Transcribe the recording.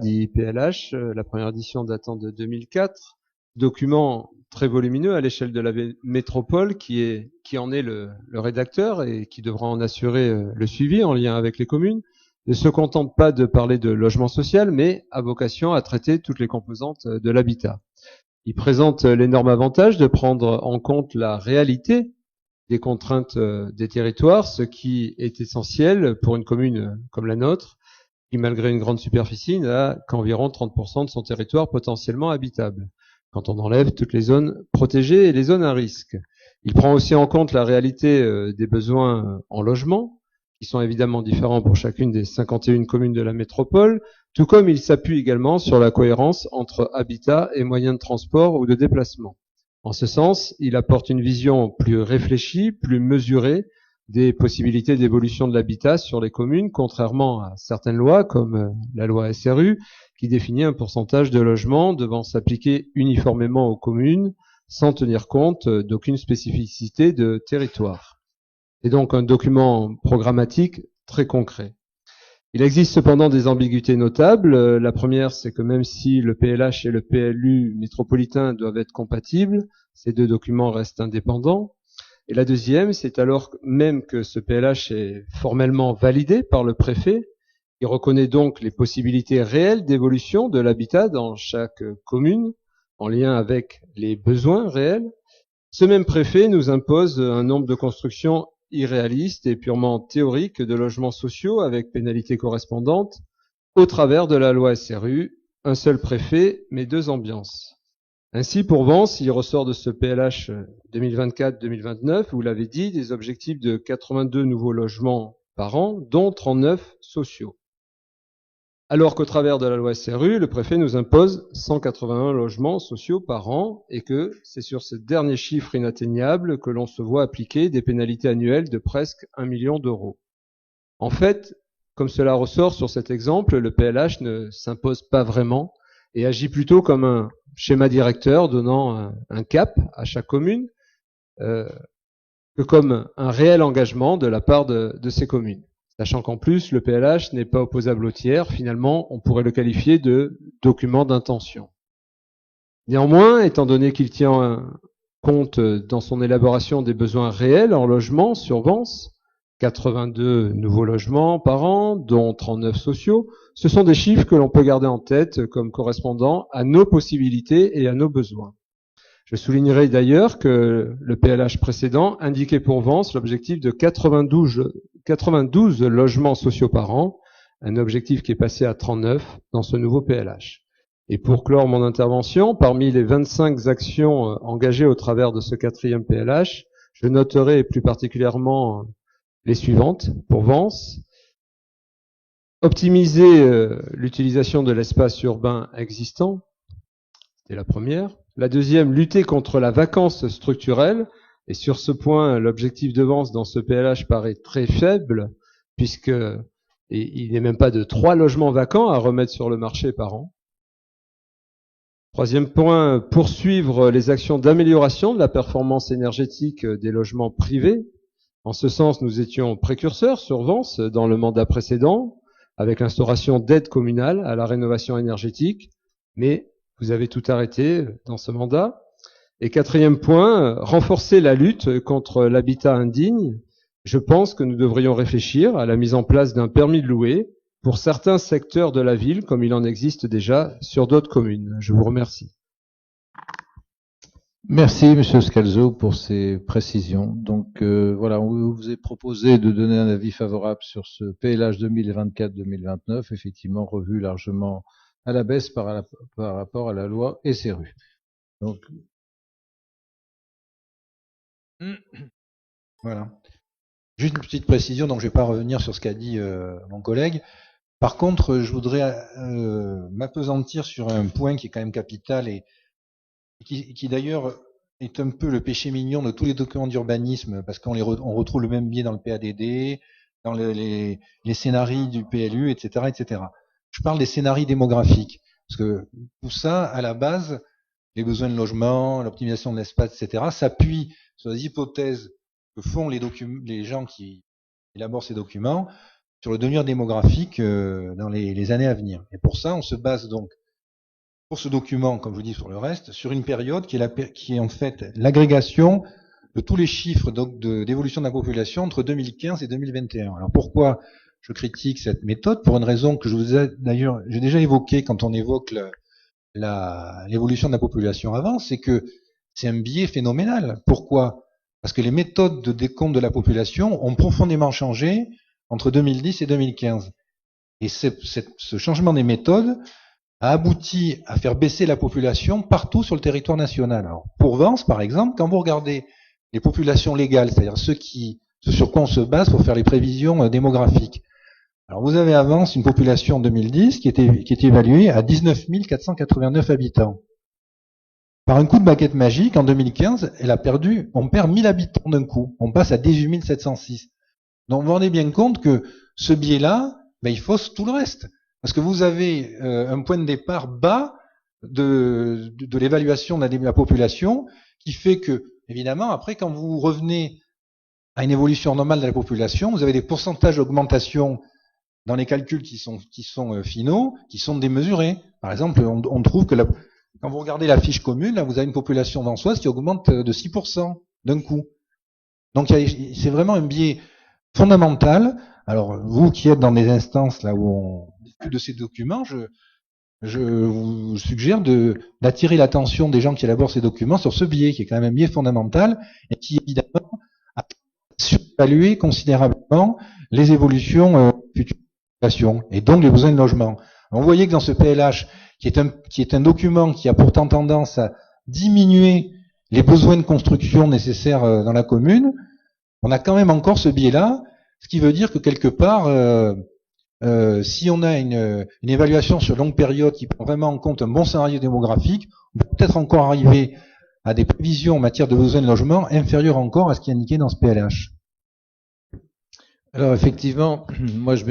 dit PLH, la première édition datant de 2004, document très volumineux à l'échelle de la métropole qui en est le rédacteur et qui devra en assurer le suivi en lien avec les communes, ne se contente pas de parler de logement social, mais a vocation à traiter toutes les composantes de l'habitat. Il présente l'énorme avantage de prendre en compte la réalité des contraintes des territoires, ce qui est essentiel pour une commune comme la nôtre, qui malgré une grande superficie n'a qu'environ 30% de son territoire potentiellement habitable, quand on enlève toutes les zones protégées et les zones à risque. Il prend aussi en compte la réalité des besoins en logement, qui sont évidemment différents pour chacune des 51 communes de la métropole, tout comme il s'appuie également sur la cohérence entre habitat et moyens de transport ou de déplacement. En ce sens, il apporte une vision plus réfléchie, plus mesurée des possibilités d'évolution de l'habitat sur les communes, contrairement à certaines lois, comme la loi SRU, qui définit un pourcentage de logements devant s'appliquer uniformément aux communes, sans tenir compte d'aucune spécificité de territoire. C'est donc un document programmatique très concret. Il existe cependant des ambiguïtés notables. La première, c'est que même si le PLH et le PLU métropolitain doivent être compatibles, ces deux documents restent indépendants. Et la deuxième, c'est alors même que ce PLH est formellement validé par le préfet, qui reconnaît donc les possibilités réelles d'évolution de l'habitat dans chaque commune, en lien avec les besoins réels. Ce même préfet nous impose un nombre de constructions irréaliste et purement théorique de logements sociaux avec pénalité correspondante au travers de la loi SRU, un seul préfet mais deux ambiances. Ainsi, pour Vence, il ressort de ce PLH 2024-2029, vous l'avez dit, des objectifs de 82 nouveaux logements par an, dont 39 sociaux. Alors qu'au travers de la loi SRU, le préfet nous impose 181 logements sociaux par an et que c'est sur ce dernier chiffre inatteignable que l'on se voit appliquer des pénalités annuelles de presque 1 million d'euros. En fait, comme cela ressort sur cet exemple, le PLH ne s'impose pas vraiment et agit plutôt comme un schéma directeur donnant un cap à chaque commune que comme un réel engagement de la part de ces communes. Sachant qu'en plus, le PLH n'est pas opposable au tiers, finalement, on pourrait le qualifier de document d'intention. Néanmoins, étant donné qu'il tient compte dans son élaboration des besoins réels en logement sur Vence, 82 nouveaux logements par an, dont 39 sociaux, ce sont des chiffres que l'on peut garder en tête comme correspondant à nos possibilités et à nos besoins. Je soulignerai d'ailleurs que le PLH précédent indiquait pour Vence l'objectif de 92 logements sociaux par an, un objectif qui est passé à 39 dans ce nouveau PLH. Et pour clore mon intervention, parmi les 25 actions engagées au travers de ce quatrième PLH, je noterai plus particulièrement les suivantes pour Vence. Optimiser l'utilisation de l'espace urbain existant, c'était la première. La deuxième, lutter contre la vacance structurelle. Et sur ce point, l'objectif de Vence dans ce PLH paraît très faible, puisque il n'est même pas de 3 logements vacants à remettre sur le marché par an. Troisième point, poursuivre les actions d'amélioration de la performance énergétique des logements privés. En ce sens, nous étions précurseurs sur Vence dans le mandat précédent, avec l'instauration d'aides communales à la rénovation énergétique, mais vous avez tout arrêté dans ce mandat. Et quatrième point, renforcer la lutte contre l'habitat indigne. Je pense que nous devrions réfléchir à la mise en place d'un permis de louer pour certains secteurs de la ville, comme il en existe déjà sur d'autres communes. Je vous remercie. Merci, Monsieur Scalzo, pour ces précisions. Donc voilà, on vous est proposé de donner un avis favorable sur ce PLH 2024-2029, effectivement revu largement à la baisse par rapport à la loi SRU. Donc voilà. Juste une petite précision, donc je ne vais pas revenir sur ce qu'a dit mon collègue. Par contre, je voudrais m'appesantir sur un point qui est quand même capital et qui d'ailleurs est un peu le péché mignon de tous les documents d'urbanisme, parce qu'on on retrouve le même biais dans le PADD, dans les scénarios du PLU, etc., etc. Je parle des scénarios démographiques, parce que tout ça, à la base, les besoins de logement, l'optimisation de l'espace, etc., s'appuie sur les hypothèses que font les gens qui élaborent ces documents, sur le devenir démographique dans les années à venir. Et pour ça, on se base donc, pour ce document, comme je vous dis sur le reste, sur une période qui est en fait l'agrégation de tous les chiffres d'évolution de la population entre 2015 et 2021. Alors pourquoi je critique cette méthode? Pour une raison que je vous ai d'ailleurs, j'ai déjà évoquée quand on évoque l'évolution de la population avant, c'est que c'est un biais phénoménal. Pourquoi? Parce que les méthodes de décompte de la population ont profondément changé entre 2010 et 2015. Et ce changement des méthodes a abouti à faire baisser la population partout sur le territoire national. Alors, pour Vence, par exemple, quand vous regardez les populations légales, c'est-à-dire ce sur quoi on se base pour faire les prévisions démographiques. Alors, vous avez à Vence une population en 2010 qui était évaluée à 19 489 habitants. Par un coup de baguette magique, en 2015, on perd 1000 habitants d'un coup. On passe à 18 706. Donc, vous vous rendez bien compte que ce biais-là, il fausse tout le reste. Parce que vous avez un point de départ bas de l'évaluation de la population qui fait que, évidemment, après, quand vous revenez à une évolution normale de la population, vous avez des pourcentages d'augmentation dans les calculs qui sont finaux, qui sont démesurés. Par exemple, on trouve que quand vous regardez la fiche commune, là, vous avez une population vansoise qui augmente de 6% d'un coup. Donc, c'est vraiment un biais fondamental. Alors, vous qui êtes dans des instances là où on discute de ces documents, je vous suggère d'attirer l'attention des gens qui élaborent ces documents sur ce biais, qui est quand même un biais fondamental et qui, évidemment, a surévalué considérablement les évolutions futures de la population et donc les besoins de logement. Alors, vous voyez que dans ce PLH, qui est un document qui a pourtant tendance à diminuer les besoins de construction nécessaires dans la commune, on a quand même encore ce biais-là, ce qui veut dire que quelque part, si on a une évaluation sur longue période qui prend vraiment en compte un bon scénario démographique, on peut peut-être encore arriver à des prévisions en matière de besoins de logement inférieures encore à ce qui est indiqué dans ce PLH. Alors effectivement, moi je